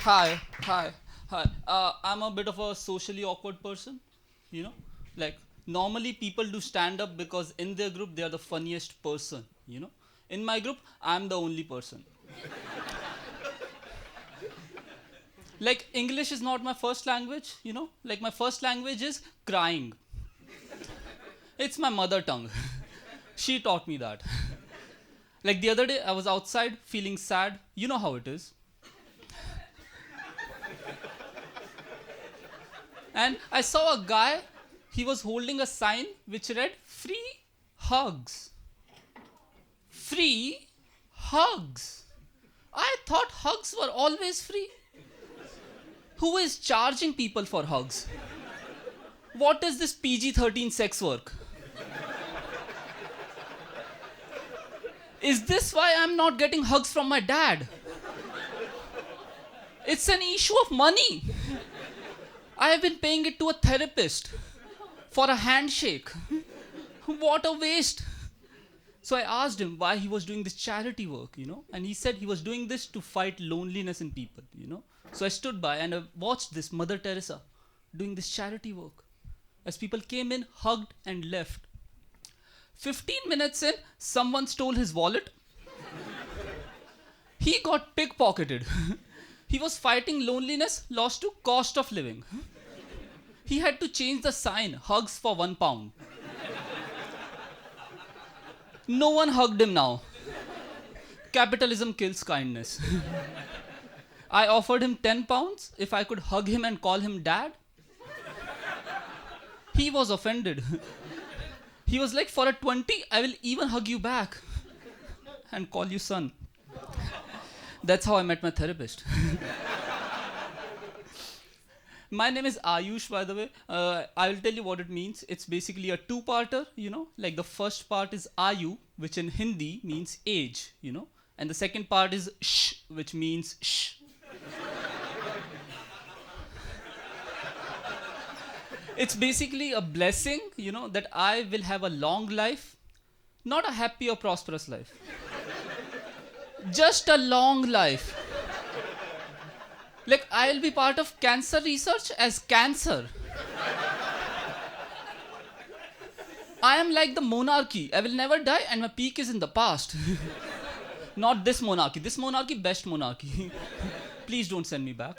Hi, hi, hi. I'm a bit of a socially awkward person, you know. Like, normally people do stand up because in their group they are the funniest person. In my group, I'm the only person. Like, English is not my first language. Like, my first language is crying. It's my mother tongue. She taught me that. Like, the other day, I was outside feeling sad. You know how it is. And I saw a guy, he was holding a sign which read free hugs. Free hugs. I thought hugs were always free. Who is charging people for hugs? What is this PG-13 sex work? Is this why I'm not getting hugs from my dad? It's an issue of money. I have been paying it to a therapist for a handshake. What a waste. So I asked him why he was doing this charity work, and he said he was doing this to fight loneliness in people. So I stood by and I watched this Mother Teresa doing this charity work. As people came in, hugged, and left. 15 minutes in, someone stole his wallet. He got pickpocketed. He was fighting loneliness, lost to cost of living. He had to change the sign, hugs for £1. No one hugged him now. Capitalism kills kindness. I offered him £10 if I could hug him and call him dad. He was offended. He was like, for a 20, I will even hug you back and call you son. That's how I met my therapist. My name is Ayush, by the way. I will tell you what it means. It's basically a two-parter. Like the first part is Ayu, which in Hindi means age. And the second part is Sh, which means shh. It's basically a blessing, that I will have a long life, not a happy or prosperous life. Just a long life. Like, I'll be part of cancer research as cancer. I am like the monarchy. I will never die and my peak is in the past. Not this monarchy. This monarchy, best monarchy. Please don't send me back.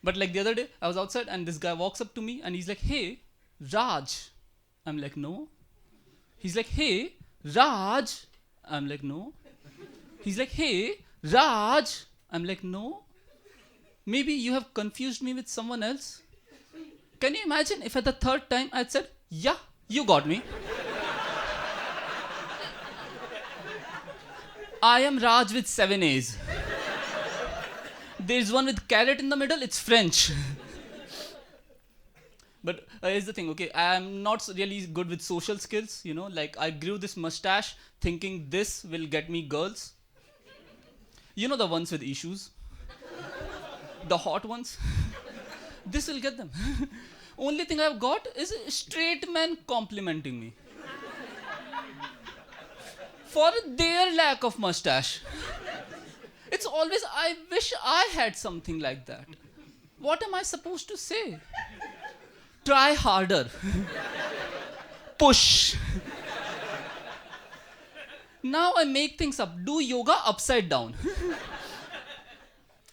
But like the other day, I was outside and this guy walks up to me and he's like, hey, Raj. I'm like, no. He's like, hey, Raj. I'm like, no. He's like, hey, Raj. I'm like, no. Maybe you have confused me with someone else. Can you imagine if at the third time I'd said, yeah, you got me. I am Raj with 7 A's. There's one with carrot in the middle, it's French. But here's the thing, okay, I'm not really good with social skills. Like I grew this mustache thinking this will get me girls. You know the ones with issues? The hot ones? This will get them. Only thing I've got is straight men complimenting me for their lack of mustache. It's always, I wish I had something like that. What am I supposed to say? Try harder. Push. Now I make things up. Do yoga upside down.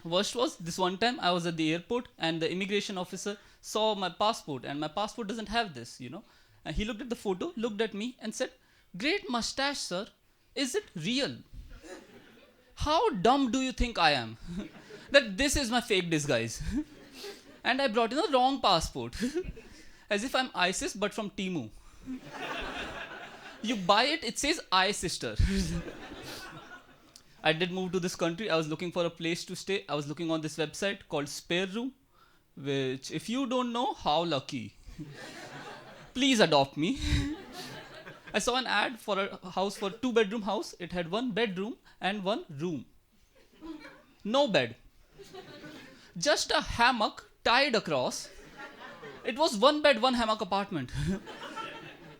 Worst was, this one time I was at the airport and the immigration officer saw my passport and my passport doesn't have this. And he looked at the photo, looked at me and said, great mustache, sir. Is it real? How dumb do you think I am? That this is my fake disguise. And I brought in the wrong passport. As if I'm ISIS but from Timu. You buy it, it says I sister. I did move to this country. I was looking for a place to stay. I was looking on this website called Spare Room, which if you don't know, how lucky. Please adopt me. I saw an ad for a house, for a 2-bedroom house. It had 1 bedroom and 1 room. No bed. Just a hammock tied across. It was 1 bed, 1 hammock apartment.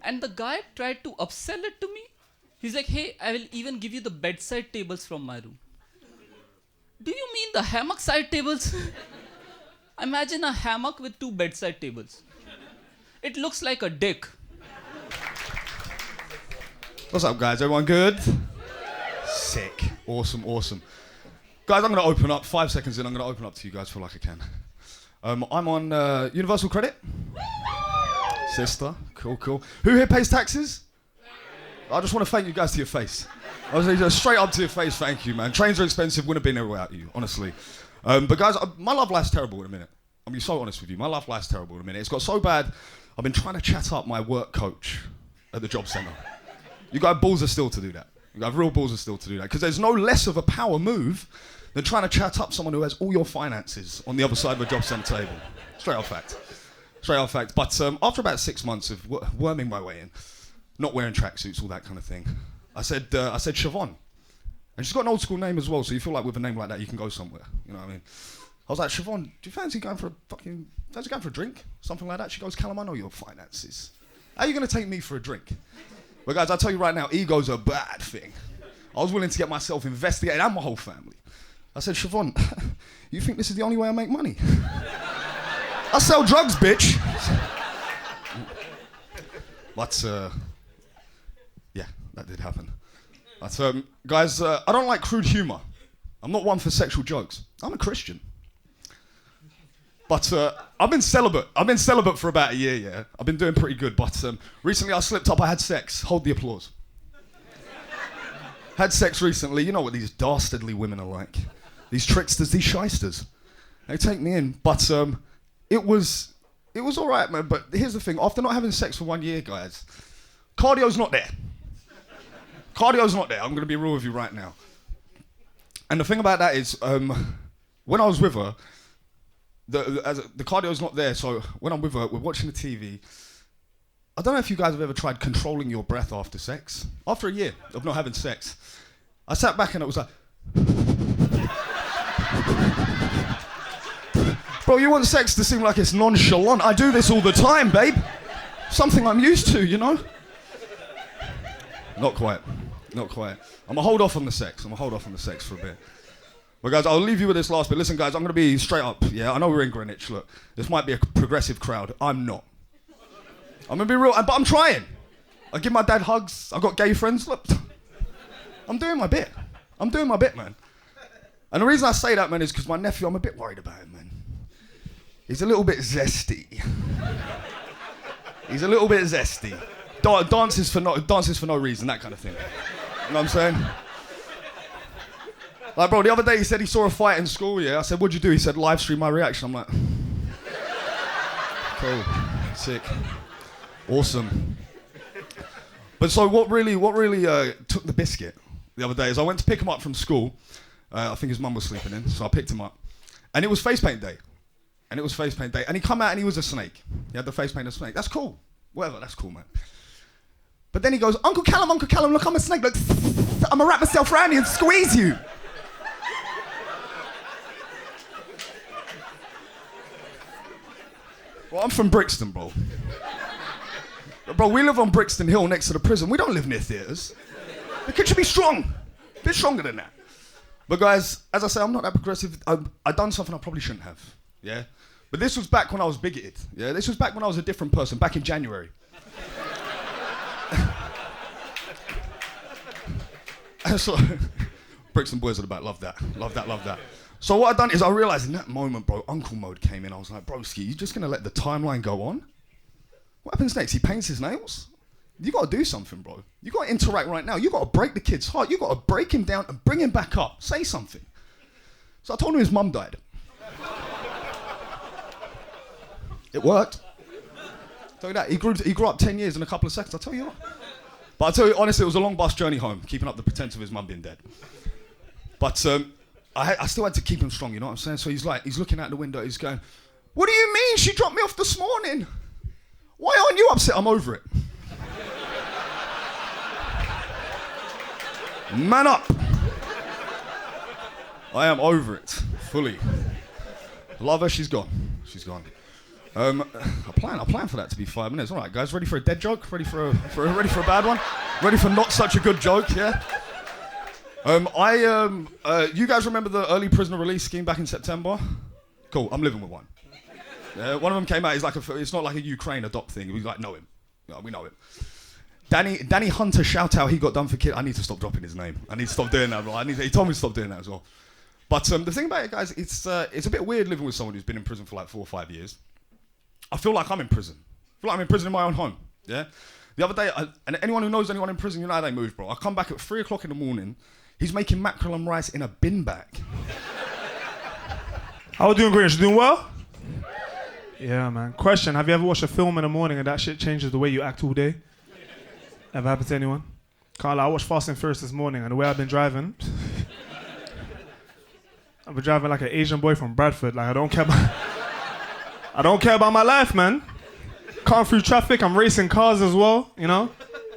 And the guy tried to upsell it to me. He's like, hey, I will even give you the bedside tables from my room. seen the hammock side tables? Imagine a hammock with 2 bedside tables. It looks like a dick. What's up, guys? Everyone good? Sick. Awesome, awesome. Guys, I'm going to open up. 5 seconds in, I'm going to open up to you guys. Feel like I can. I'm on Universal Credit. Sister. Cool, cool. Who here pays taxes? I just want to thank you guys to your face. I was just straight up to your face, thank you, man. Trains are expensive, wouldn't have been there without you, honestly. But guys, my love life's terrible in a minute. I'm going to be so honest with you. My love life's terrible in a minute. It's got so bad, I've been trying to chat up my work coach at the job centre. You got balls of steel to do that. You got real balls of steel to do that. Because there's no less of a power move than trying to chat up someone who has all your finances on the other side of a job centre table. Straight up fact. Straight up fact. But after about 6 months of worming my way in, not wearing tracksuits, all that kind of thing, I said Siobhan. And she's got an old school name as well, so you feel like with a name like that you can go somewhere. You know what I mean? I was like, Siobhan, do you fancy going for a drink? Something like that? She goes, Callum, I know your finances. How are you going to take me for a drink? But guys, I'll tell you right now, ego's a bad thing. I was willing to get myself investigated and my whole family. I said, Siobhan, you think this is the only way I make money? I sell drugs, bitch. But, yeah, that did happen. But, guys, I don't like crude humour. I'm not one for sexual jokes. I'm a Christian. But I've been celibate. I've been celibate for about a year, yeah. I've been doing pretty good, but recently I slipped up, I had sex. Hold the applause. Had sex recently. You know what these dastardly women are like. These tricksters, these shysters. They take me in, but it was all right, man. But here's the thing. After not having sex for 1 year, guys, cardio's not there. Cardio's not there. I'm going to be real with you right now. And the thing about that is, when I was with her, the cardio's not there, so when I'm with her, we're watching the TV. I don't know if you guys have ever tried controlling your breath after sex. After a year of not having sex, I sat back and it was like... Bro, you want sex to seem like it's nonchalant. I do this all the time, babe. Something I'm used to, you know? Not quite. Not quite. I'm gonna hold off on the sex. For a bit. But guys, I'll leave you with this last bit. Listen, guys, I'm gonna be straight up. Yeah, I know we're in Greenwich. Look, this might be a progressive crowd. I'm not. I'm gonna be real, but I'm trying. I give my dad hugs. I've got gay friends. Look, I'm doing my bit. Man. And the reason I say that, man, is because my nephew, I'm a bit worried about him, man. He's a little bit zesty. He's a little bit zesty. Dances for no reason, that kind of thing. You know what I'm saying? Like, bro, the other day he said he saw a fight in school, yeah? I said, what'd you do? He said, live stream my reaction. I'm like, cool, sick, awesome. But so what really took the biscuit the other day is I went to pick him up from school. I think his mum was sleeping in, so I picked him up. And it was face paint day. And he come out and he was a snake. He had the face paint of a snake. That's cool. Whatever, that's cool, man. But then he goes, Uncle Callum, look, I'm a snake. Look, I'm gonna wrap myself around you and squeeze you. Well, I'm from Brixton, bro. Bro, we live on Brixton Hill next to the prison. We don't live near theatres. The kid should be strong. A bit stronger than that. But guys, as I say, I'm not that progressive. I've done something I probably shouldn't have, yeah? But this was back when I was bigoted, yeah? This was back when I was a different person, back in January. So, Brixton boys at the back, love that. So what I've done is I realised in that moment, bro, uncle mode came in. I was like, broski, you just gonna let the timeline go on? What happens next? He paints his nails? You gotta do something, bro. You gotta interact right now. You gotta break the kid's heart. You gotta break him down and bring him back up. Say something. So I told him his mum died. It worked. I'll tell you that. He grew up 10 years in a couple of seconds. I'll tell you what. But I'll tell you, honestly, it was a long bus journey home, keeping up the pretense of his mum being dead. But I still had to keep him strong, you know what I'm saying? So he's looking out the window, he's going, what do you mean? She dropped me off this morning. Why aren't you upset? I'm over it. Man up. I am over it, fully. Love her, she's gone. I plan for that to be 5 minutes. All right, guys, ready for a dead joke? Ready for a bad one? Ready for not such a good joke? Yeah. You guys remember the early prisoner release scheme back in September? Cool, I'm living with one. One of them came out, it's not like a Ukraine adopt thing, we like know him. Yeah, we know him. Danny Hunter, shout out, he got done for kid. I need to stop dropping his name. I need to stop doing that, bro. He told me to stop doing that as well. But the thing about it, guys, it's a bit weird living with someone who's been in prison for like 4 or 5 years. I feel like I'm in prison. I feel like I'm in prison in my own home, yeah? The other day, and anyone who knows anyone in prison, you know how they move, bro. I come back at 3 o'clock in the morning, he's making mackerel and rice in a bin bag. How are you doing, Grinch? You doing well? Yeah, man. Question, have you ever watched a film in the morning and that shit changes the way you act all day? Ever happened to anyone? Carla, I watched Fast and Furious this morning and the way I've been driving, I've been driving like an Asian boy from Bradford. Like, I don't care about my life, man. Cutting through traffic, I'm racing cars as well, you know?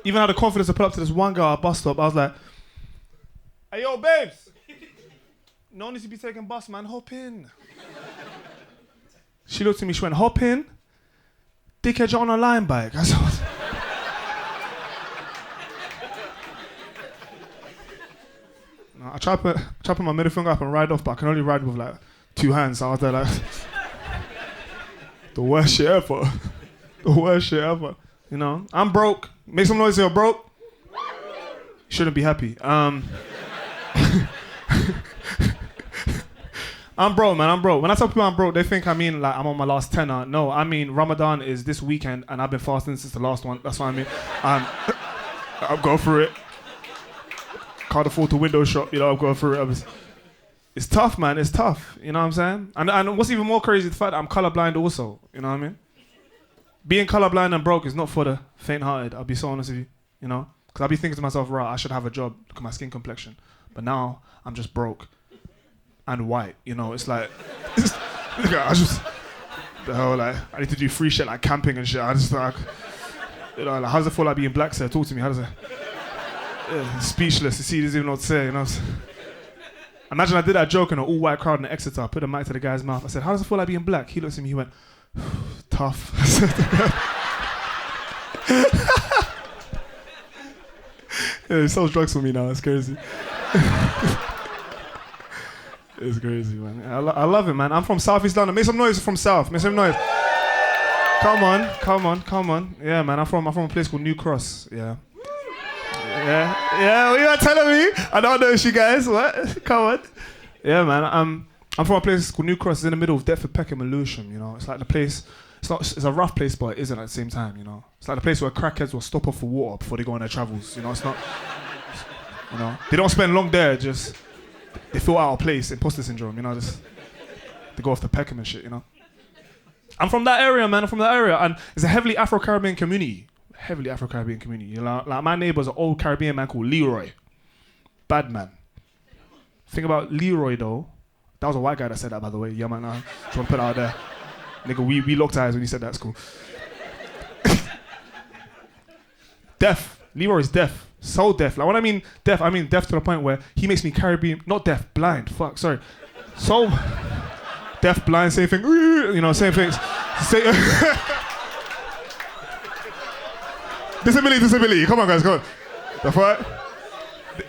Even had the confidence to pull up to this one girl at a bus stop. I was like, hey, yo, babes. No need to be taking bus, man. Hop in. She looked at me, she went, hop in? Dickhead, you're on a line bike. I said, I try to put my middle finger up and ride off, but I can only ride with like 2 hands. So I was there like, the worst shit ever. The worst shit ever. You know, I'm broke. Make some noise if you're broke. Shouldn't be happy. I'm broke, man. I'm broke. When I tell people I'm broke, they think I mean like I'm on my last tenner. No, I mean Ramadan is this weekend, and I've been fasting since the last one. That's what I mean. I'm going through it. Can't afford to window shop, you know. I'm going through it. It's tough, man. It's tough. You know what I'm saying? And what's even more crazy is the fact that I'm colorblind also. You know what I mean? Being colorblind and broke is not for the faint-hearted. I'll be so honest with you. You know, because I'll be thinking to myself, right, I should have a job. Look at my skin complexion. But now I'm just broke. And white, you know, it's like, I need to do free shit like camping and shit. I just like, you know, like, how does it feel like being black, sir? Talk to me, how does it? Yeah, speechless, you see, he doesn't even know what to say, you know. Imagine I did that joke in an all-white crowd in Exeter, I put a mic to the guy's mouth, I said, how does it feel like being black? He looks at me, he went, tough. Yeah, he sells drugs for me now, it's crazy. It's crazy, man. I love it, man. I'm from South East London. Make some noise from South. Make some noise. Come on. Yeah, man. I'm from a place called New Cross. Yeah. Yeah. What you are telling me? I don't know you guys. What? Come on. Yeah, man. I'm from a place called New Cross. It's in the middle of Deptford, Peckham, and Lewisham. You know, it's like the place. It's a rough place, but it isn't at the same time. You know, it's like the place where crackheads will stop off for water before they go on their travels. You know, it's not. You know, they don't spend long there. Just. They feel out of place, imposter syndrome, you know, just they go off the Peckham and shit, you know. I'm from that area, man. I'm from that area, and it's a heavily Afro-Caribbean community. You know, like my neighbour's an old Caribbean man called Leroy. Bad man. Thing about Leroy though, that was a white guy that said that, by the way. Yeah, man. Just want to put it out there. Nigga, we locked eyes when he said that. It's cool. Deaf. Leroy's deaf. So deaf. Like when I mean deaf to the point where he makes me Caribbean, not deaf, blind. Fuck, sorry. So deaf, blind, same thing. You know, same things. Disability. Come on, guys, come on. The fuck?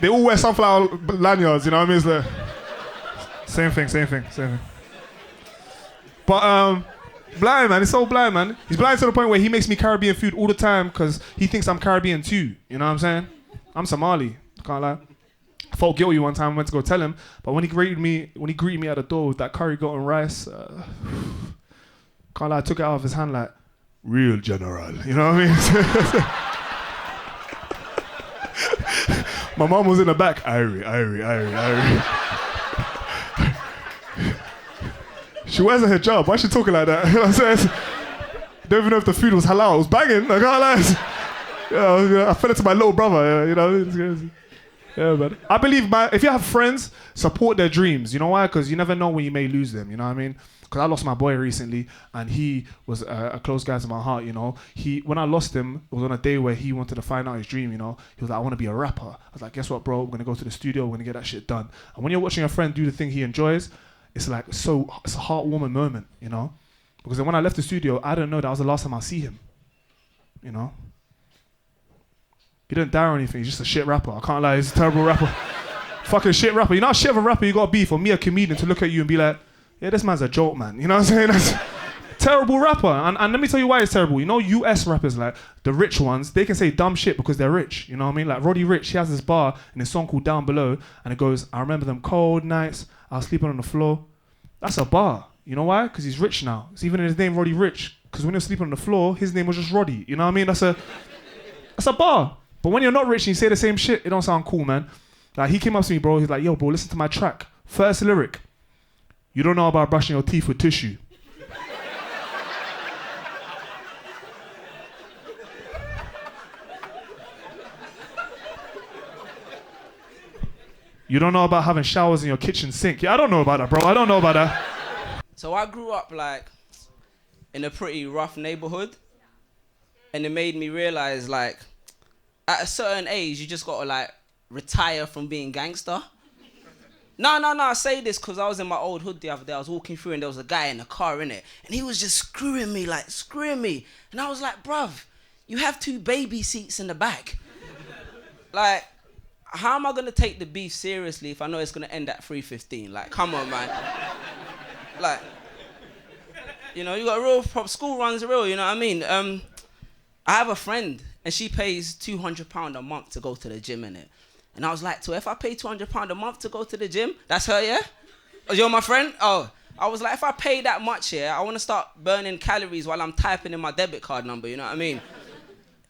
They all wear sunflower lanyards. You know what I mean? It's like same thing. But blind, man. He's so blind, man. He's blind to the point where he makes me Caribbean food all the time because he thinks I'm Caribbean too. You know what I'm saying? I'm Somali, can't lie. I felt guilty one time, I went to go tell him, but when he greeted me at the door with that curry goat and rice, can't lie, I took it out of his hand like, real general, you know what I mean? My mom was in the back, Irie. She wears a hijab, why is she talking like that? You know what I'm saying? Don't even know if the food was halal, it was banging, I can't lie. Yeah, I fell into my little brother, you know. It's crazy. Yeah, man. I believe if you have friends, support their dreams. You know why? Because you never know when you may lose them. You know what I mean? Because I lost my boy recently, and he was a close guy to my heart. You know, when I lost him, it was on a day where he wanted to find out his dream. You know, he was like, "I want to be a rapper." I was like, "Guess what, bro? We're gonna go to the studio. We're gonna get that shit done." And when you're watching a friend do the thing he enjoys, it's like it's a heartwarming moment. You know, because then when I left the studio, I didn't know that was the last time I'll see him. You know. He didn't die or anything, he's just a shit rapper. I can't lie, he's a terrible rapper. Fucking shit rapper. You know how shit of a rapper you got to be for me, a comedian, to look at you and be like, yeah, this man's a joke, man. You know what I'm saying? That's terrible rapper. And let me tell you why it's terrible. You know, US rappers, like the rich ones, they can say dumb shit because they're rich. You know what I mean? Like Roddy Ricch, he has this bar in his song called Down Below, and it goes, I remember them cold nights, I was sleeping on the floor. That's a bar. You know why? Because he's rich now. It's even in his name, Roddy Ricch. Because when he was sleeping on the floor, his name was just Roddy. You know what I mean? That's a bar. But when you're not rich and you say the same shit, it don't sound cool, man. Like, he came up to me, bro. He's like, yo, bro, listen to my track. First lyric. You don't know about brushing your teeth with tissue. You don't know about having showers in your kitchen sink. Yeah, I don't know about that, bro. I don't know about that. So I grew up, like, in a pretty rough neighborhood. And it made me realize, like, at a certain age, you just gotta, like, retire from being gangster. No, I say this because I was in my old hood the other day. I was walking through and there was a guy in a car, innit? And he was just screwing me. And I was like, bruv, you have 2 baby seats in the back. Like, how am I gonna take the beef seriously if I know it's gonna end at 3:15? Like, come on, man. Like, you know, you got a real school runs real, you know what I mean? I have a friend and she pays £200 a month to go to the gym, innit? And I was like, so if I pay £200 a month to go to the gym, that's her, yeah? Oh, you're my friend? Oh, I was like, if I pay that much, yeah, I want to start burning calories while I'm typing in my debit card number, you know what I mean?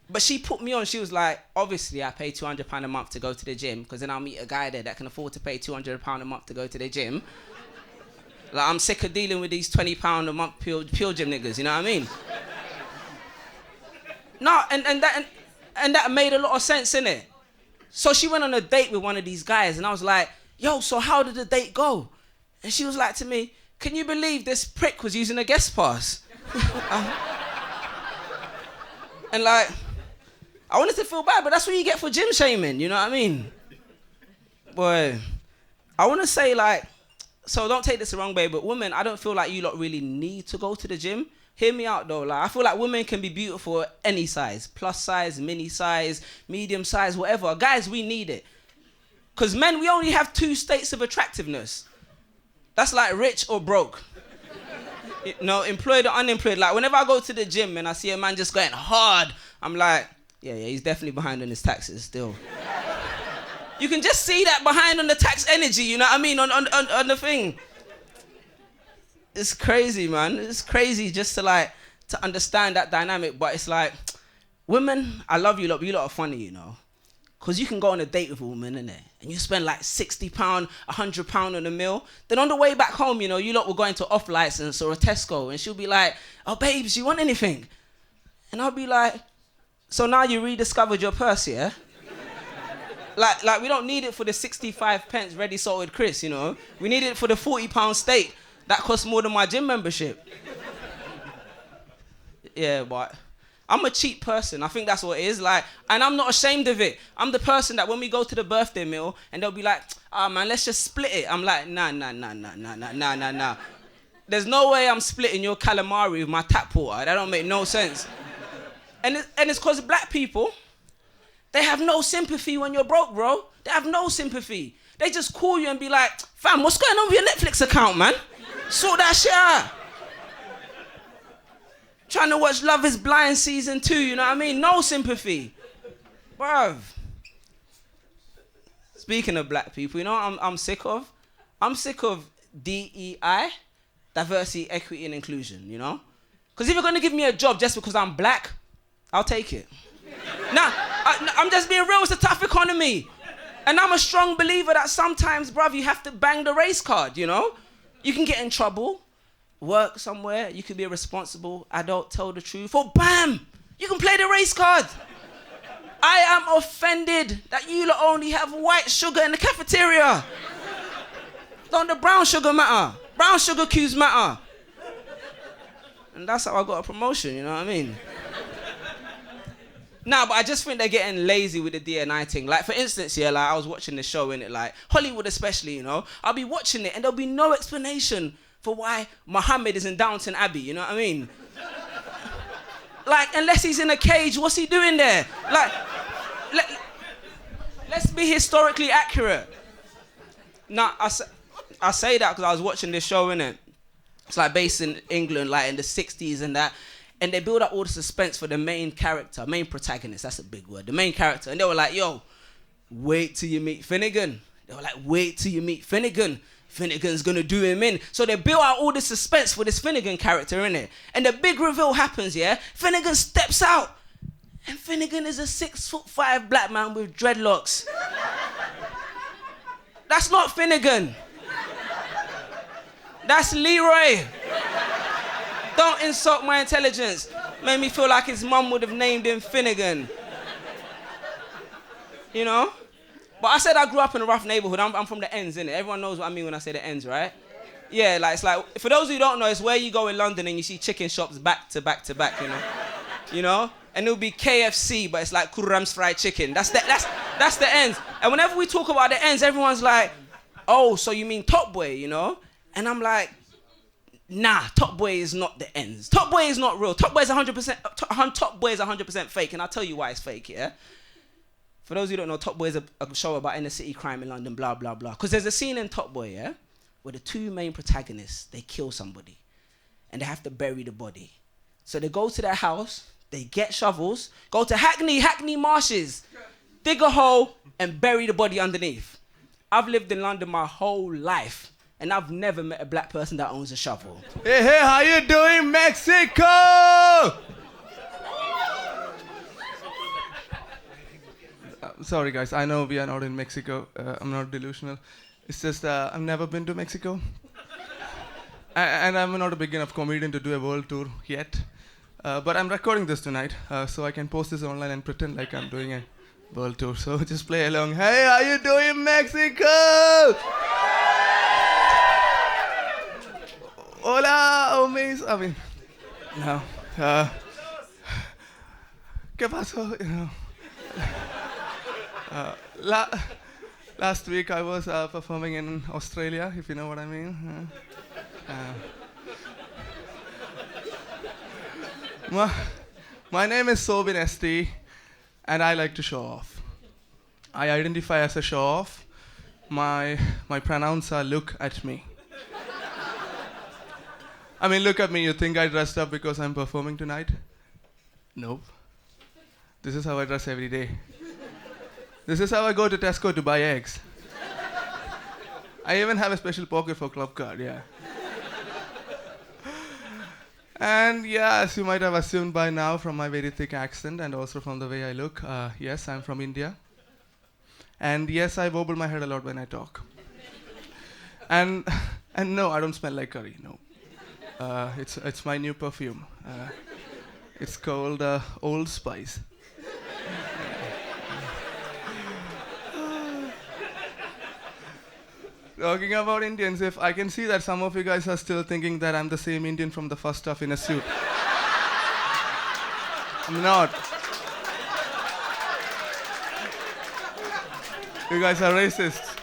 But she put me on. She was like, obviously I pay £200 a month to go to the gym because then I'll meet a guy there that can afford to pay £200 a month to go to the gym. Like, I'm sick of dealing with these £20 a month pure gym niggas, you know what I mean? No, and that made a lot of sense, innit? So she went on a date with one of these guys and I was like, yo, so how did the date go? And she was like to me, can you believe this prick was using a guest pass? And like, I wanted to feel bad, but that's what you get for gym shaming, you know what I mean? Boy, I want to say, like, so don't take this the wrong way, but women, I don't feel like you lot really need to go to the gym. Hear me out though, like, I feel like women can be beautiful at any size. Plus size, mini size, medium size, whatever. Guys, we need it. Because men, we only have 2 states of attractiveness. That's like rich or broke. You know, employed or unemployed. Like, whenever I go to the gym and I see a man just going hard, I'm like, yeah, he's definitely behind on his taxes still. You can just see that behind on the tax energy, you know what I mean, on the thing. It's crazy, man. It's crazy just to understand that dynamic. But it's like, women, I love you lot, but you lot are funny, you know. Because you can go on a date with a woman, innit? And you spend like £60, £100 on a meal. Then on the way back home, you know, you lot will go into Off License or a Tesco and she'll be like, oh, babes, you want anything? And I'll be like, so now you rediscovered your purse, yeah? like we don't need it for the 65 pence ready salted crisp, you know? We need it for the £40 steak that costs more than my gym membership. Yeah, but I'm a cheap person. I think that's what it is. Like, and I'm not ashamed of it. I'm the person that when we go to the birthday meal and they'll be like, man, let's just split it. I'm like, nah. There's no way I'm splitting your calamari with my tap water. That don't make no sense. And it's because black people, they have no sympathy when you're broke, bro. They have no sympathy. They just call you and be like, fam, what's going on with your Netflix account, man? Sort that shit out. Trying to watch Love is Blind season 2, you know what I mean? No sympathy. Bruv. Speaking of black people, you know what I'm sick of? I'm sick of DEI, diversity, equity and inclusion, you know? Because if you're going to give me a job just because I'm black, I'll take it. Nah, I'm just being real, it's a tough economy. And I'm a strong believer that sometimes, bruv, you have to bang the race card, you know? You can get in trouble. Work somewhere, you can be a responsible adult, tell the truth, or bam, you can play the race card. I am offended that you lot only have white sugar in the cafeteria. Don't the brown sugar matter? Brown sugar cues matter. And that's how I got a promotion, you know what I mean? Nah, but I just think they're getting lazy with the D&I thing. Like, for instance, yeah, like, I was watching the show, innit, like, Hollywood especially, you know, I'll be watching it and there'll be no explanation for why Muhammad is in Downton Abbey, you know what I mean? Like, unless he's in a cage, what's he doing there? Like, let's be historically accurate. No, I say that because I was watching this show, innit? It's like based in England, like in the 60s and that. And they build up all the suspense for the main character, main protagonist, that's a big word, the main character. And they were like, yo, wait till you meet Finnegan. They were like, wait till you meet Finnegan. Finnegan's gonna do him in. So they built out all the suspense for this Finnegan character, innit? And the big reveal happens, yeah? Finnegan steps out. And Finnegan is a 6'5" black man with dreadlocks. That's not Finnegan. That's Leroy. Don't insult my intelligence. Made me feel like his mum would have named him Finnegan. You know? But I said I grew up in a rough neighborhood. I'm from the ends, innit? Everyone knows what I mean when I say the ends, right? Yeah, like it's like, for those who don't know, it's where you go in London and you see chicken shops back to back to back, you know? You know? And it'll be KFC, but it's like Kurram's fried chicken. That's the ends. And whenever we talk about the ends, everyone's like, oh, so you mean Top Boy, you know? And I'm like, nah, Top Boy is not the ends. Top Boy is not real. Top Boy is 100% fake, and I'll tell you why it's fake, yeah? For those who don't know, Top Boy is a show about inner city crime in London, blah, blah, blah. Because there's a scene in Top Boy, yeah, where the two main protagonists, they kill somebody, and they have to bury the body. So they go to their house, they get shovels, go to Hackney Marshes, dig a hole, and bury the body underneath. I've lived in London my whole life, and I've never met a black person that owns a shovel. Hey, how you doing, Mexico? Sorry, guys. I know we are not in Mexico. I'm not delusional. It's just I've never been to Mexico. And I'm not a big enough comedian to do a world tour yet. But I'm recording this tonight, so I can post this online and pretend like I'm doing a world tour. So just play along. Hey, how you doing, Mexico? Hola, amazing. I mean, no. ¿Qué pasó? You know. Last week I was performing in Australia, if you know what I mean. My name is Sobin ST, and I like to show off. I identify as a show off. My pronouns are look at me. I mean, look at me. You think I dressed up because I'm performing tonight? Nope. This is how I dress every day. This is how I go to Tesco to buy eggs. I even have a special pocket for club card, yeah. And yeah, as you might have assumed by now from my very thick accent and also from the way I look, yes, I'm from India. And yes, I wobble my head a lot when I talk. And no, I don't smell like curry, no. It's my new perfume. It's called Old Spice. Talking about Indians, if I can see that some of you guys are still thinking that I'm the same Indian from the first stuff in a suit. I'm not. You guys are racist.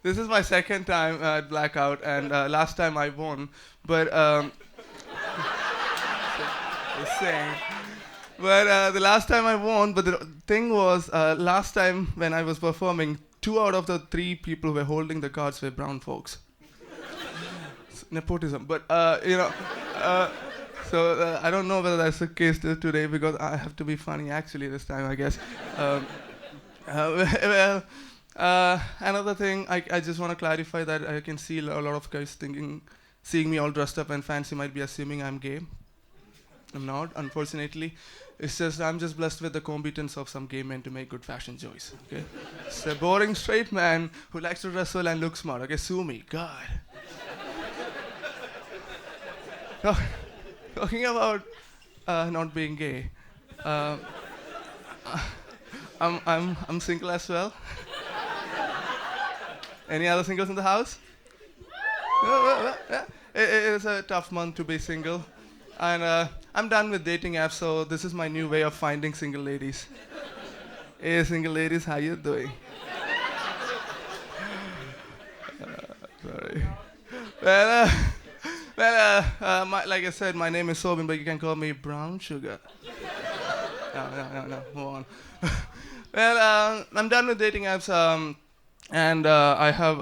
This is my second time at Blackout, and last time I won, but just saying. But the last time I won, but the thing was, last time when I was performing, 2 out of the 3 people who were holding the cards were brown folks. It's nepotism, but you know, so I don't know whether that's the case today because I have to be funny actually this time, I guess. Well, another thing, I just want to clarify that I can see a lot of guys seeing me all dressed up and fancy might be assuming I'm gay. I'm not, unfortunately. It's just I'm just blessed with the competence of some gay men to make good fashion choice. Okay, it's a boring straight man who likes to dress well and look smart. Okay, sue me, God. Talking about not being gay, I'm single as well. Any other singles in the house? It's a tough month to be single. And I'm done with dating apps, so this is my new way of finding single ladies. Hey, single ladies, how you doing? Sorry. Well, Well, like I said, my name is Sobin, but you can call me Brown Sugar. No, move on. Well, I'm done with dating apps, and I have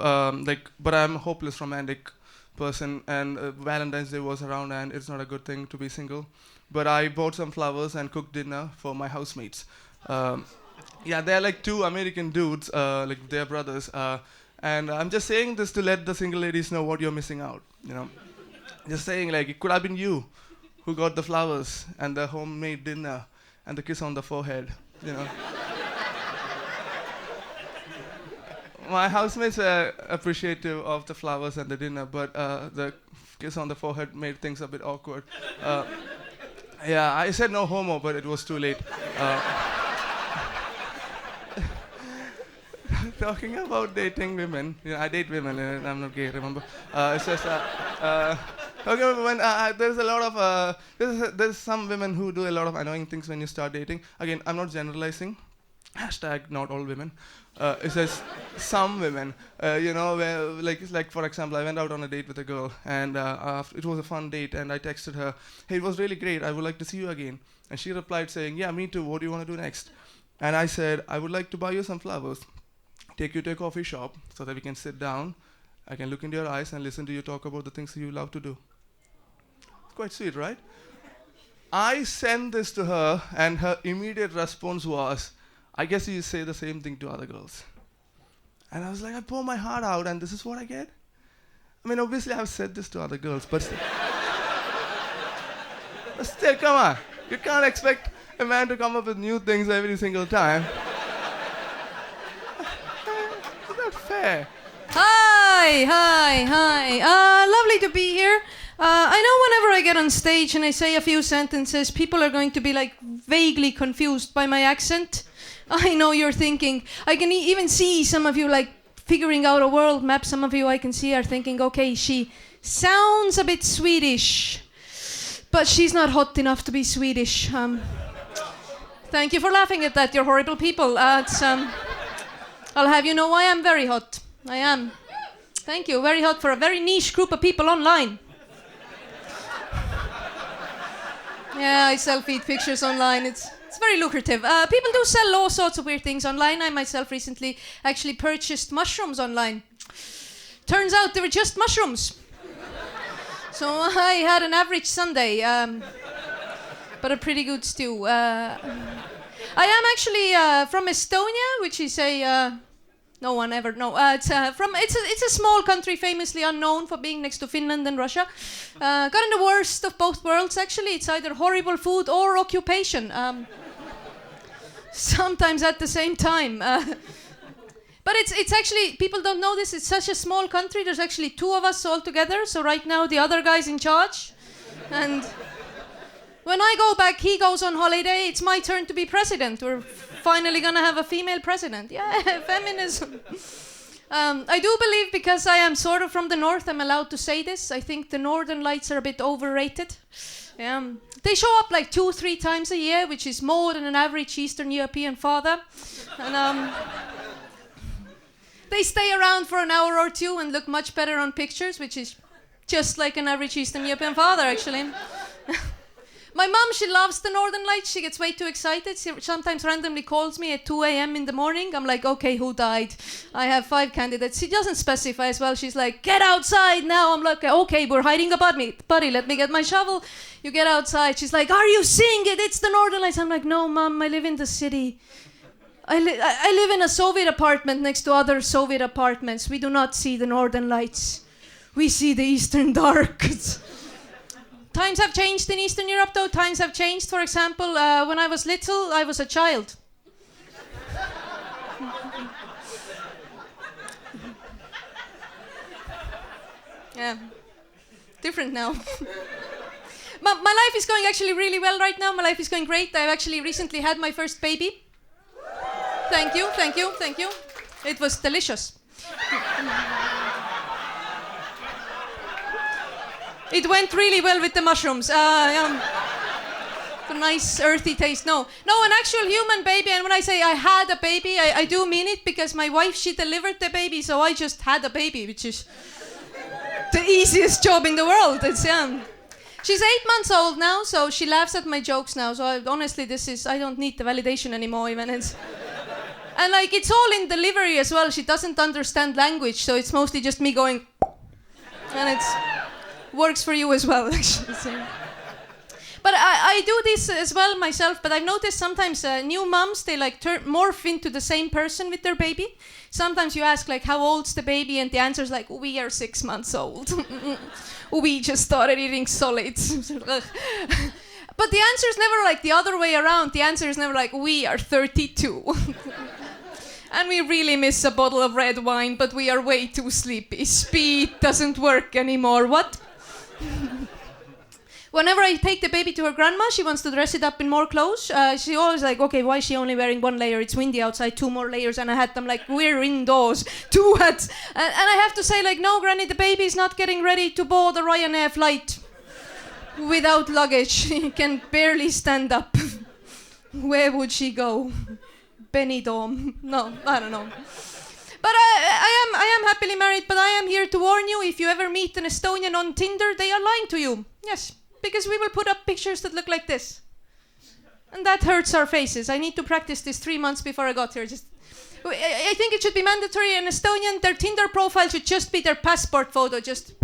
but I'm a hopeless romantic person, and Valentine's Day was around, and it's not a good thing to be single. But I bought some flowers and cooked dinner for my housemates. Yeah, they're like two American dudes, like they're brothers, and I'm just saying this to let the single ladies know what you're missing out. You know, just saying like it could have been you who got the flowers and the homemade dinner and the kiss on the forehead. You know. My housemates were appreciative of the flowers and the dinner, but the kiss on the forehead made things a bit awkward. Yeah, I said no homo, but it was too late. Talking about dating women, I date women, and I'm not gay, remember? It's just, okay, when there's a lot of, there's some women who do a lot of annoying things when you start dating. Again, I'm not generalizing. Hashtag not all women. It says some women, where, like for example, I went out on a date with a girl, and it was a fun date, and I texted her, hey, it was really great, I would like to see you again. And she replied saying, yeah, me too, what do you want to do next? And I said, I would like to buy you some flowers, take you to a coffee shop so that we can sit down, I can look into your eyes and listen to you talk about the things you love to do. It's quite sweet, right? I sent this to her, and her immediate response was, I guess you say the same thing to other girls. And I was like, I pour my heart out and this is what I get? I mean, obviously I've said this to other girls, but still, come on. You can't expect a man to come up with new things every single time. It's not fair. Hi. Lovely to be here. I know whenever I get on stage and I say a few sentences, people are going to be like vaguely confused by my accent. I know you're thinking, I can even see some of you like figuring out a world map. Some of you I can see are thinking, okay, she sounds a bit Swedish, but she's not hot enough to be Swedish. Thank you for laughing at that, you're horrible people. I'll have you know I am very hot. I am. Thank you, very hot for a very niche group of people online. Yeah, I self-feed pictures online. It's very lucrative. People do sell all sorts of weird things online. I myself recently actually purchased mushrooms online. Turns out they were just mushrooms. So I had an average Sunday, but a pretty good stew. I am actually from Estonia, which is a no one ever know. It's a small country famously unknown for being next to Finland and Russia. Got in the worst of both worlds actually. It's either horrible food or occupation. Sometimes at the same time. But it's actually, people don't know this, it's such a small country, there's actually two of us all together, so right now the other guy's in charge. And when I go back, he goes on holiday, it's my turn to be president. We're finally gonna have a female president. Yeah, feminism. I do believe, because I am sort of from the north, I'm allowed to say this, I think the northern lights are a bit overrated. They show up like 2-3 times a year, which is more than an average Eastern European father. And they stay around for an hour or two and look much better on pictures, which is just like an average Eastern European father, actually. My mom, she loves the Northern Lights. She gets way too excited. She sometimes randomly calls me at 2 a.m. in the morning. I'm like, okay, who died? I have 5 candidates. She doesn't specify as well. She's like, get outside now. I'm like, okay, we're hiding a buddy. Let me get my shovel. You get outside. She's like, are you seeing it? It's the Northern Lights. I'm like, no, Mom, I live in the city. I live in a Soviet apartment next to other Soviet apartments. We do not see the Northern Lights. We see the Eastern Dark. Times have changed in Eastern Europe, though. Times have changed. For example, when I was little, I was a child. Yeah, different now. My life is going actually really well right now. My life is going great. I've actually recently had my first baby. Thank you. It was delicious. It went really well with the mushrooms. The nice earthy taste. No, an actual human baby. And when I say I had a baby, I do mean it, because my wife, she delivered the baby, so I just had a baby, which is the easiest job in the world. She's 8 months old now, so she laughs at my jokes now. So honestly, I don't need the validation anymore even. And like, it's all in delivery as well. She doesn't understand language, so it's mostly just me going, and it works for you as well, actually. So. But I do this as well myself, but I've noticed sometimes new moms, they like morph into the same person with their baby. Sometimes you ask like, how old's the baby? And the answer's like, we are 6 months old. We just started eating solids. But the answer is never like the other way around. The answer is never like, we are 32. And we really miss a bottle of red wine, but we are way too sleepy. Speed doesn't work anymore. What? Whenever I take the baby to her grandma, she wants to dress it up in more clothes. She always like, okay, why is she only wearing 1 layer? It's windy outside, 2 more layers. And I had them like, we're indoors, 2 hats. And I have to say like, no, Granny, the baby is not getting ready to board a Ryanair flight without luggage. She can barely stand up. Where would she go? Benidorm? No, I don't know. But I am happily married, but I am here to warn you, if you ever meet an Estonian on Tinder, they are lying to you. Yes. Because we will put up pictures that look like this. And that hurts our faces. I need to practice this 3 months before I got here. I think it should be mandatory in Estonian. Their Tinder profile should just be their passport photo. Just,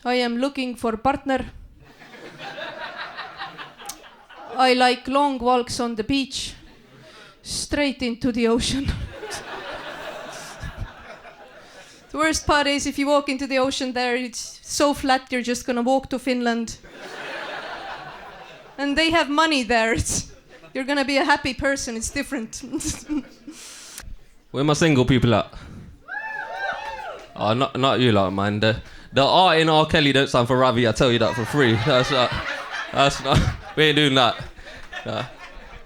I am looking for partner. I like long walks on the beach. Straight into the ocean. The worst part is if you walk into the ocean there, it's so flat you're just gonna walk to Finland. And they have money there. You're gonna be a happy person, it's different. Where my single people at? Oh, not you lot, man. The art in R. Kelly don't stand for Ravi, I tell you that for free. That's not, we ain't doing that.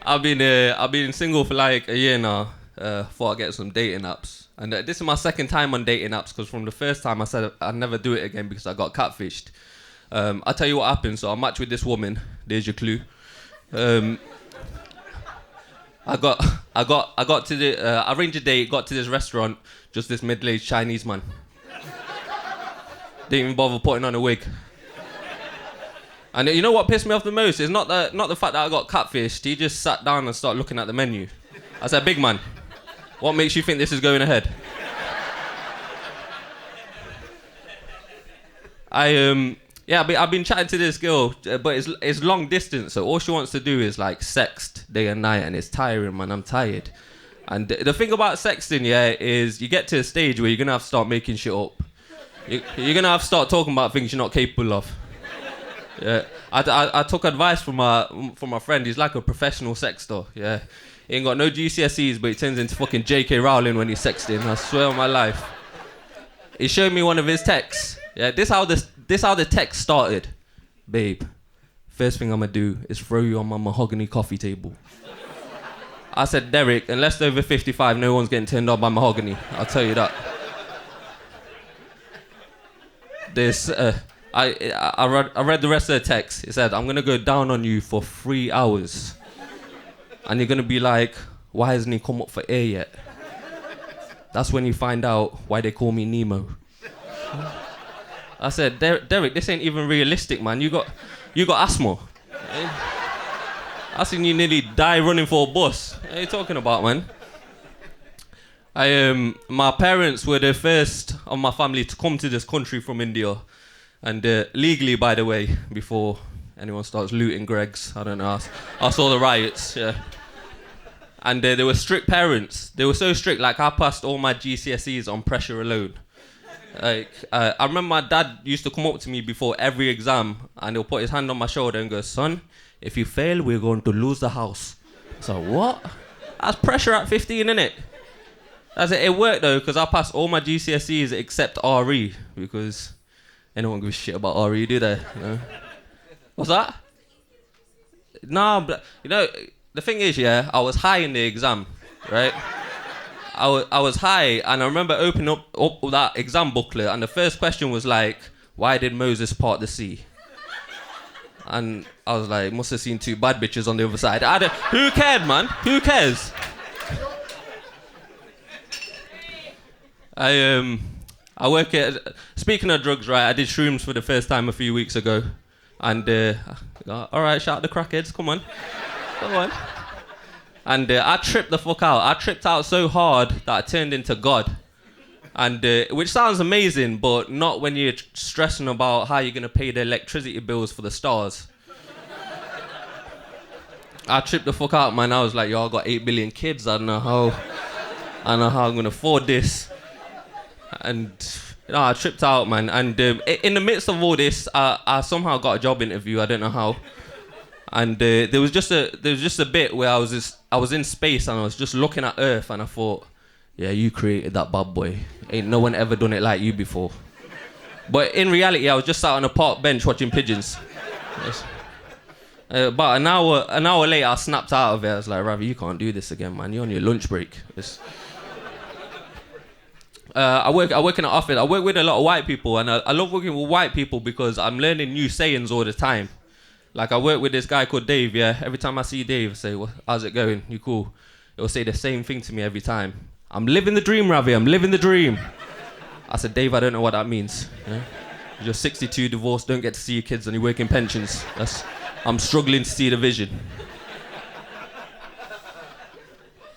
I've been single for like a year now, before I get some dating apps. And this is my second time on dating apps, because from the first time I said I'd never do it again because I got catfished. I'll tell you what happened. So I matched with this woman. There's your clue. I got to the I arranged a date, got to this restaurant, just this middle-aged Chinese man. Didn't even bother putting on a wig. And you know what pissed me off the most? It's not the fact that I got catfished. He just sat down and started looking at the menu. I said, big man, what makes you think this is going ahead? I've been chatting to this girl, but it's long distance, so all she wants to do is like sext day and night, and it's tiring, man. I'm tired. And the thing about sexting, is you get to a stage where you're gonna have to start making shit up. You're gonna have to start talking about things you're not capable of. Yeah, I took advice from my friend. He's like a professional sexter. Yeah, he ain't got no GCSEs, but he turns into fucking J.K. Rowling when he's sexting. I swear on my life. He showed me one of his texts. Yeah, this how the text started. Babe, first thing I'm gonna do is throw you on my mahogany coffee table. I said, Derek, unless they're over 55, no one's getting turned on by mahogany. I'll tell you that. I read the rest of the text. It said, I'm gonna go down on you for 3 hours. And you're gonna be like, why hasn't he come up for air yet? That's when you find out why they call me Nemo. I said, Derek, this ain't even realistic, man. You got asthma. I seen you nearly die running for a bus. What are you talking about, man? My parents were the first of my family to come to this country from India. And legally, by the way, before anyone starts looting Greg's, I don't know, I saw the riots, yeah. And they were strict parents. They were so strict, like I passed all my GCSEs on pressure alone. Like, I remember my dad used to come up to me before every exam and he'll put his hand on my shoulder and go, son, if you fail, we're going to lose the house. So what? That's pressure at 15, innit? That's it. It worked though, because I passed all my GCSEs except RE, because anyone gives a shit about RE, do they? You know? What's that? No, but you know, the thing is, yeah, I was high in the exam, right? I was high, and I remember opening up that exam booklet, and the first question was like, why did Moses part the sea? And I was like, must have seen 2 bad bitches on the other side. Who cared, man? Who cares? I work at. Speaking of drugs, right? I did shrooms for the first time a few weeks ago, and all right, shout out the crackheads, come on. And I tripped the fuck out. I tripped out so hard that I turned into God. And which sounds amazing, but not when you're stressing about how you're gonna pay the electricity bills for the stars. I tripped the fuck out, man. I was like, yo, I got 8 billion kids. I don't know how I'm gonna afford this. And I tripped out, man. And in the midst of all this, I somehow got a job interview. I don't know how. And there was just a bit where I was in space and I was just looking at Earth and I thought, yeah, you created that bad boy. Ain't no one ever done it like you before. But in reality, I was just sat on a park bench watching pigeons. Yes. About an hour later, I snapped out of it. I was like, Ravi, you can't do this again, man. You're on your lunch break. I work in an office. I work with a lot of white people, and I love working with white people because I'm learning new sayings all the time. Like I work with this guy called Dave, yeah. Every time I see Dave, I say, well, how's it going? You cool? He'll say the same thing to me every time. I'm living the dream, Ravi, I'm living the dream. I said, Dave, I don't know what that means. Yeah? You're 62, divorced, don't get to see your kids and you work in pensions. I'm struggling to see the vision.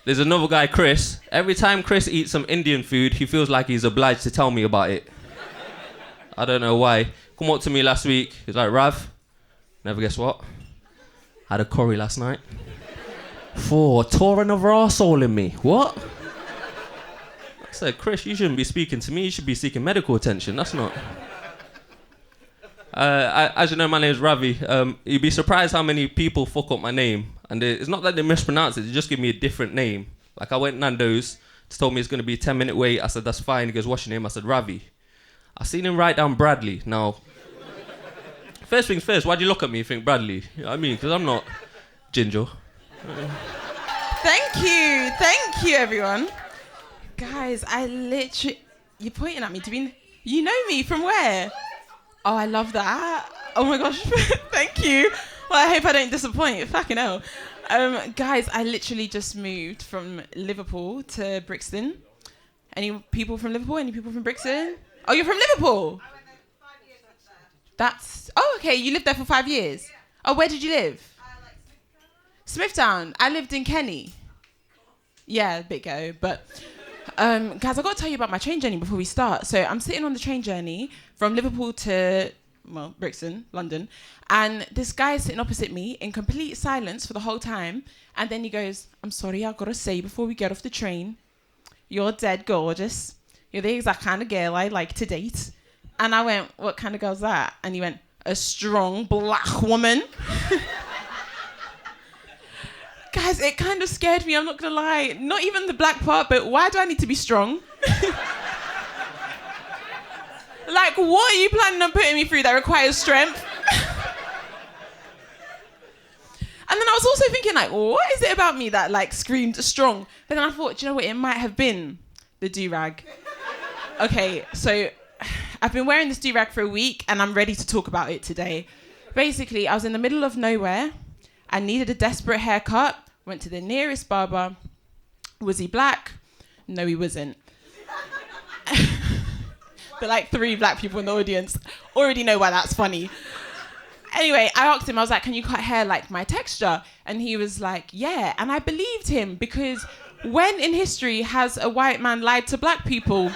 There's another guy, Chris. Every time Chris eats some Indian food, he feels like he's obliged to tell me about it. I don't know why. Come up to me last week, he's like, Rav, never guess what? Had a curry last night. Tore another arsehole in me. What? I said, Chris, you shouldn't be speaking to me. You should be seeking medical attention. That's not... as you know, my name is Ravi. You'd be surprised how many people fuck up my name. And it's not that they mispronounce it. They just give me a different name. Like I went Nando's. He told me it's going to be a 10-minute wait. I said, that's fine. He goes, what's your name? I said, Ravi. I seen him write down Bradley. Now... First things first, why'd you look at me and think Bradley? You know what I mean? Because I'm not ginger. Thank you, everyone. Guys, you're pointing at me. You know me from where? Oh, I love that. Oh my gosh, thank you. Well, I hope I don't disappoint. Fucking hell. Guys, I literally just moved from Liverpool to Brixton. Any people from Liverpool? Any people from Brixton? Oh, you're from Liverpool? Okay, you lived there for 5 years? Oh, where did you live? Smithtown. I lived in Kenny. Yeah, a bit ghetto, but... guys, I've got to tell you about my train journey before we start. So I'm sitting on the train journey from Liverpool to, Brixton, London, and this guy is sitting opposite me in complete silence for the whole time, and then he goes, I'm sorry, I've got to say before we get off the train, you're dead gorgeous. You're the exact kind of girl I like to date. And I went, what kind of girl's that? And he went, a strong black woman. Guys, it kind of scared me, I'm not gonna lie. Not even the black part, but why do I need to be strong? Like, what are you planning on putting me through that requires strength? And then I was also thinking, like, what is it about me that, like, screamed strong? But then I thought, do you know what? It might have been the do-rag. Okay, so... I've been wearing this do-rag for a week and I'm ready to talk about it today. Basically, I was in the middle of nowhere. I needed a desperate haircut. Went to the nearest barber. Was he black? No, he wasn't. But like 3 black people in the audience already know why that's funny. Anyway, I asked him, I was like, can you cut hair like my texture? And he was like, yeah. And I believed him because when in history has a white man lied to black people?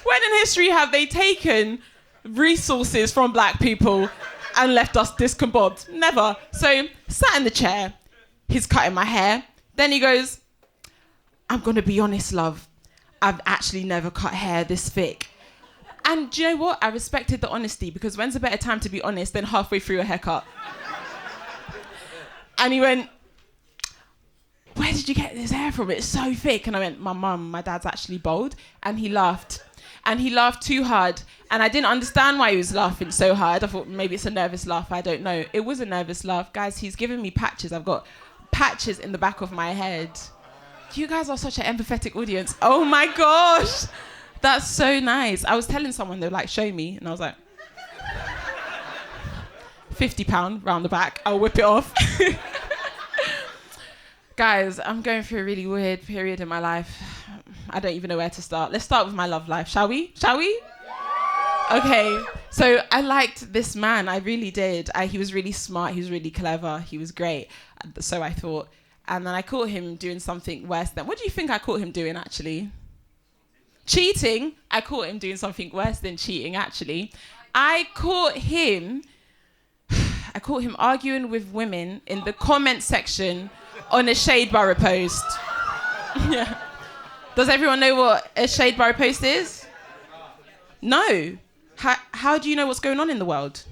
When in history have they taken resources from black people and left us discombobulated? Never. So, sat in the chair, he's cutting my hair. Then he goes, I'm going to be honest, love. I've actually never cut hair this thick. And do you know what? I respected the honesty because when's a better time to be honest than halfway through a haircut? And he went, where did you get this hair from? It's so thick. And I went, my dad's actually bald. And he laughed. And he laughed too hard. And I didn't understand why he was laughing so hard. I thought maybe it's a nervous laugh. I don't know. It was a nervous laugh. Guys, he's given me patches. I've got patches in the back of my head. You guys are such an empathetic audience. Oh my gosh. That's so nice. I was telling someone, they were like, show me. And I was like, £50 round the back. I'll whip it off. Guys, I'm going through a really weird period in my life. I don't even know where to start. Let's start with my love life, shall we? Okay, so I liked this man, I really did. He was really smart, he was really clever, he was great, so I thought. And then I caught him doing something worse than, what do you think I caught him doing actually? Cheating. I caught him doing something worse than cheating actually. I caught him arguing with women in the comment section on a Shade Borough post. Yeah. Does everyone know what a Shade Borough post is? No. How do you know what's going on in the world?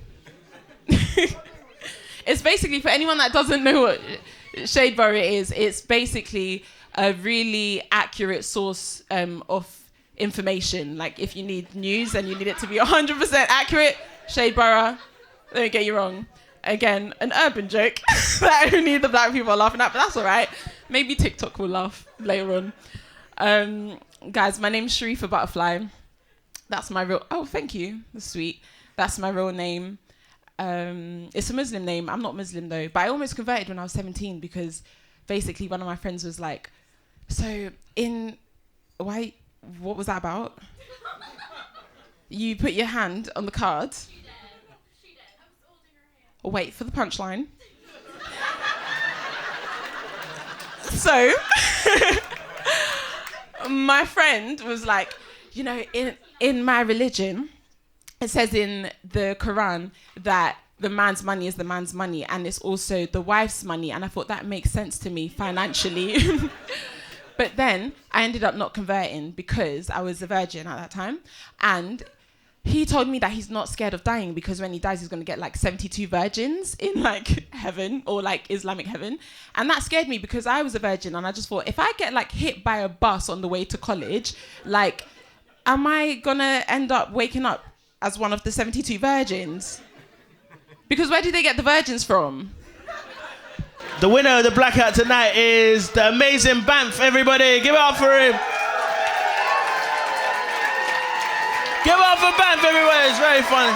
It's basically, for anyone that doesn't know what Shade Borough is, it's basically a really accurate source of information. Like if you need news and you need it to be 100% accurate, Shade Borough, don't get you wrong. Again, an urban joke that only the black people are laughing at, but that's all right. Maybe TikTok will laugh later on. Guys, my name's Sharifa Butterfly. That's my real... Oh, thank you. That's sweet. That's my real name. It's a Muslim name. I'm not Muslim, though. But I almost converted when I was 17 because basically one of my friends was like, so what was that about? You put your hand on the card. She did. I was holding her hand. Wait for the punchline. So, my friend was like, you know, in my religion, it says in the Quran that the man's money is the man's money and it's also the wife's money. And I thought that makes sense to me financially. But then I ended up not converting because I was a virgin at that time. And he told me that he's not scared of dying because when he dies, he's going to get like 72 virgins in like heaven or like Islamic heaven. And that scared me because I was a virgin. And I just thought, if I get like hit by a bus on the way to college, like, am I going to end up waking up as one of the 72 virgins? Because where do they get the virgins from? The winner of the Blackout tonight is the amazing Banff, everybody. Give it up for him. Give it up for Banff, everybody. It's very funny.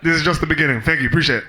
This is just the beginning. Thank you. Appreciate it.